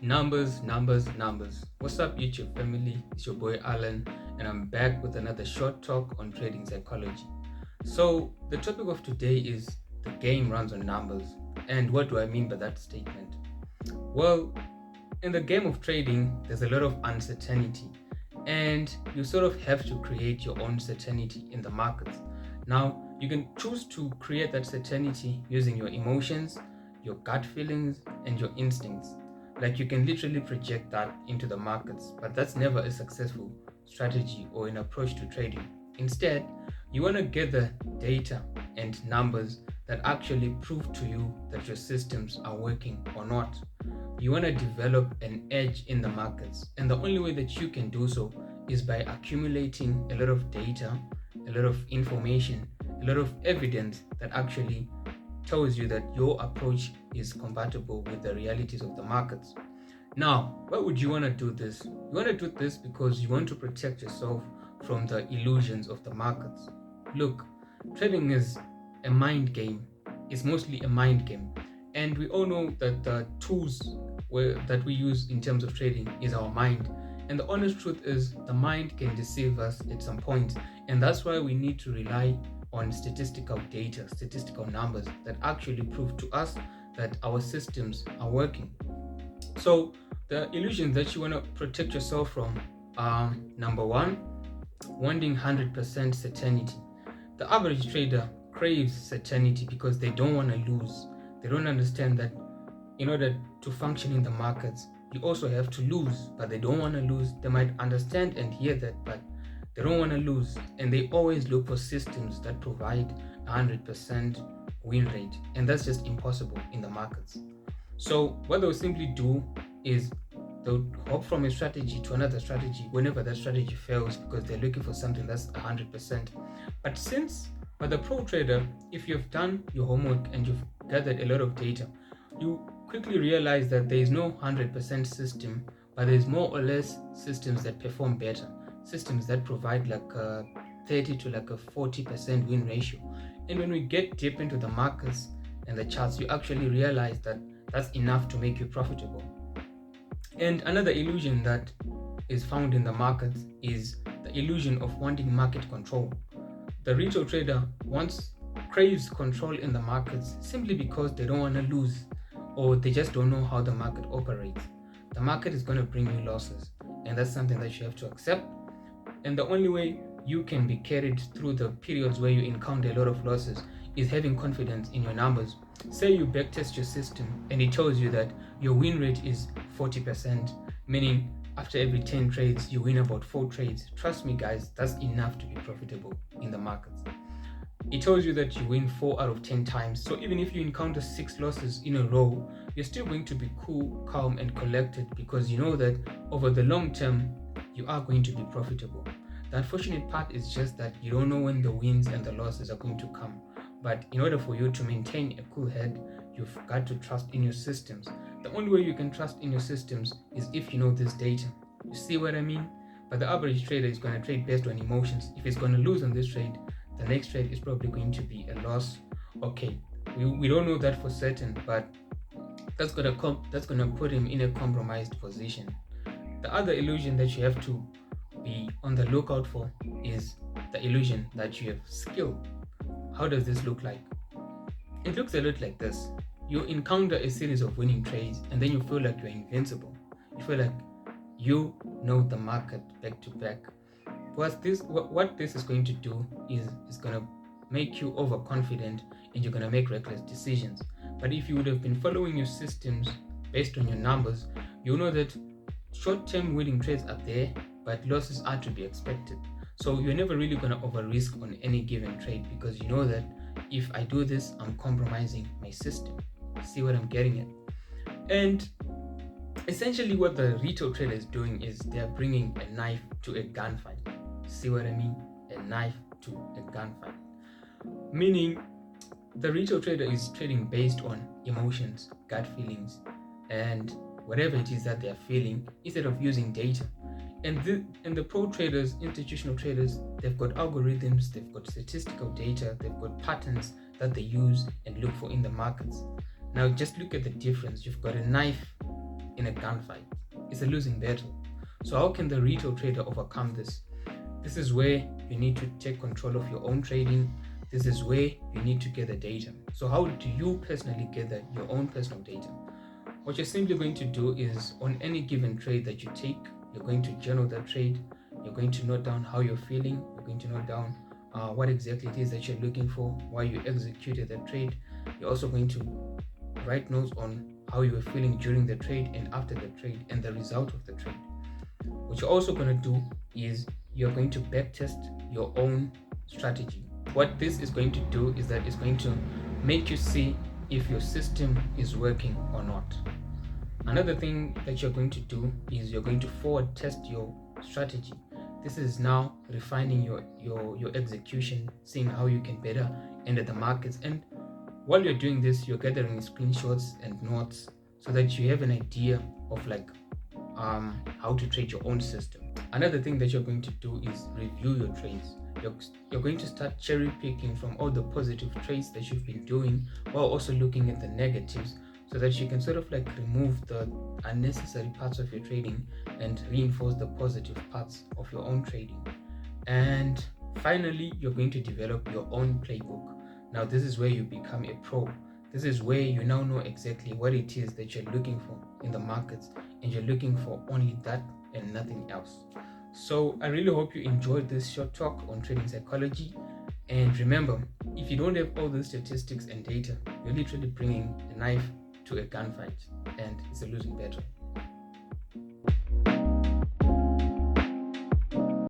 Numbers. What's up, YouTube family? It's your boy Alan, and I'm back with another short talk on trading psychology. So, the topic of today is the game runs on numbers. And what do I mean by that statement? Well, in the game of trading, there's a lot of uncertainty, and you sort of have to create your own certainty in the markets. Now, you can choose to create that certainty using your emotions, your gut feelings, and your instincts. Like you can literally project that into the markets, but that's never a successful strategy or an approach to trading. Instead, you want to gather data and numbers that actually prove to you that your systems are working or not. You want to develop an edge in the markets, and the only way that you can do so is by accumulating a lot of data, a lot of information, a lot of evidence that actually tells you that your approach is compatible with the realities of the markets. Now, why would you want to do this? You want to do this because you want to protect yourself from the illusions of the markets. Look, trading is a mind game. It's mostly a mind game. And we all know that the tools that we use in terms of trading is our mind. And the honest truth is the mind can deceive us at some point. And that's why we need to rely on statistical data, statistical numbers that actually prove to us that our systems are working. So the illusions that you want to protect yourself from are: number one, wanting 100% certainty. The average trader craves certainty because they don't want to lose. They don't understand that in order to function in the markets, you also have to lose, but they don't want to lose. They might understand and hear that, but they don't want to lose, and they always look for systems that provide 100% win rate, and that's just impossible in the markets. So what they'll simply do is they'll hop from a strategy to another strategy whenever that strategy fails because they're looking for something that's 100%. But the pro trader, if you've done your homework and you've gathered a lot of data, you quickly realize that there is no 100% system, but there's more or less systems that perform better, systems that provide like a 30 to like a 40% win ratio. And when we get deep into the markets and the charts, you actually realize that that's enough to make you profitable. And another illusion that is found in the markets is the illusion of wanting market control. The retail trader craves control in the markets simply because they don't want to lose, or they just don't know how the market operates. The market is going to bring you losses, and that's something that you have to accept. And the only way you can be carried through the periods where you encounter a lot of losses is having confidence in your numbers. Say you backtest your system and it tells you that your win rate is 40%, meaning after every 10 trades you win about 4 trades. Trust me guys, that's enough to be profitable in the markets. It tells you that you win 4 out of 10 times. So even if you encounter 6 losses in a row, you're still going to be cool, calm, and collected because you know that over the long term, you are going to be profitable. The unfortunate part is just that you don't know when the wins and the losses are going to come. But in order for you to maintain a cool head, you've got to trust in your systems. The only way you can trust in your systems is if you know this data. You see what I mean? But the average trader is going to trade based on emotions. If he's going to lose on this trade, the next trade is probably going to be a loss. Okay, we don't know that for certain, but that's gonna put him in a compromised position. The other illusion that you have to be on the lookout for is the illusion that you have skill. How does this look like? It looks a lot like this. You encounter a series of winning trades and then you feel like you're invincible. You feel like you know the market back to back. What this is going to do is it's going to make you overconfident and you're going to make reckless decisions. But if you would have been following your systems based on your numbers, you know that short-term winning trades are there, but losses are to be expected. So you're never really going to over-risk on any given trade because you know that if I do this, I'm compromising my system. See what I'm getting at? And essentially what the retail trader is doing is they're bringing a knife to a gunfight. See what I mean? A knife to a gunfight. Meaning the retail trader is trading based on emotions, gut feelings, and whatever it is that they're feeling instead of using data. And the pro traders, institutional traders, they've got algorithms, they've got statistical data, they've got patterns that they use and look for in the markets. Now just look at the difference. You've got a knife in a gunfight. It's a losing battle. So how can the retail trader overcome this? This is where you need to take control of your own trading. This is where you need to gather data. So how do you personally gather your own personal data? What you're simply going to do is, on any given trade that you take, you're going to journal that trade. You're going to note down how you're feeling. You're going to note down what exactly it is that you're looking for, why you executed the trade. You're also going to write notes on how you were feeling during the trade and after the trade and the result of the trade. What you're also going to do is you're going to backtest your own strategy. What this is going to do is that it's going to make you see if your system is working or not. Another thing that you're going to do is you're going to forward test your strategy. This is now refining your execution, seeing how you can better enter the markets. And while you're doing this, you're gathering screenshots and notes so that you have an idea of how to trade your own system. Another thing that you're going to do is review your trades. You're going to start cherry picking from all the positive trades that you've been doing, while also looking at the negatives, so that you can sort of remove the unnecessary parts of your trading and reinforce the positive parts of your own trading. And finally, you're going to develop your own playbook. Now, this is where you become a pro. This is where you now know exactly what it is that you're looking for in the markets, and you're looking for only that and nothing else. So I really hope you enjoyed this short talk on trading psychology. And remember, if you don't have all those statistics and data, you're literally bringing a knife to a gunfight, and it's a losing battle.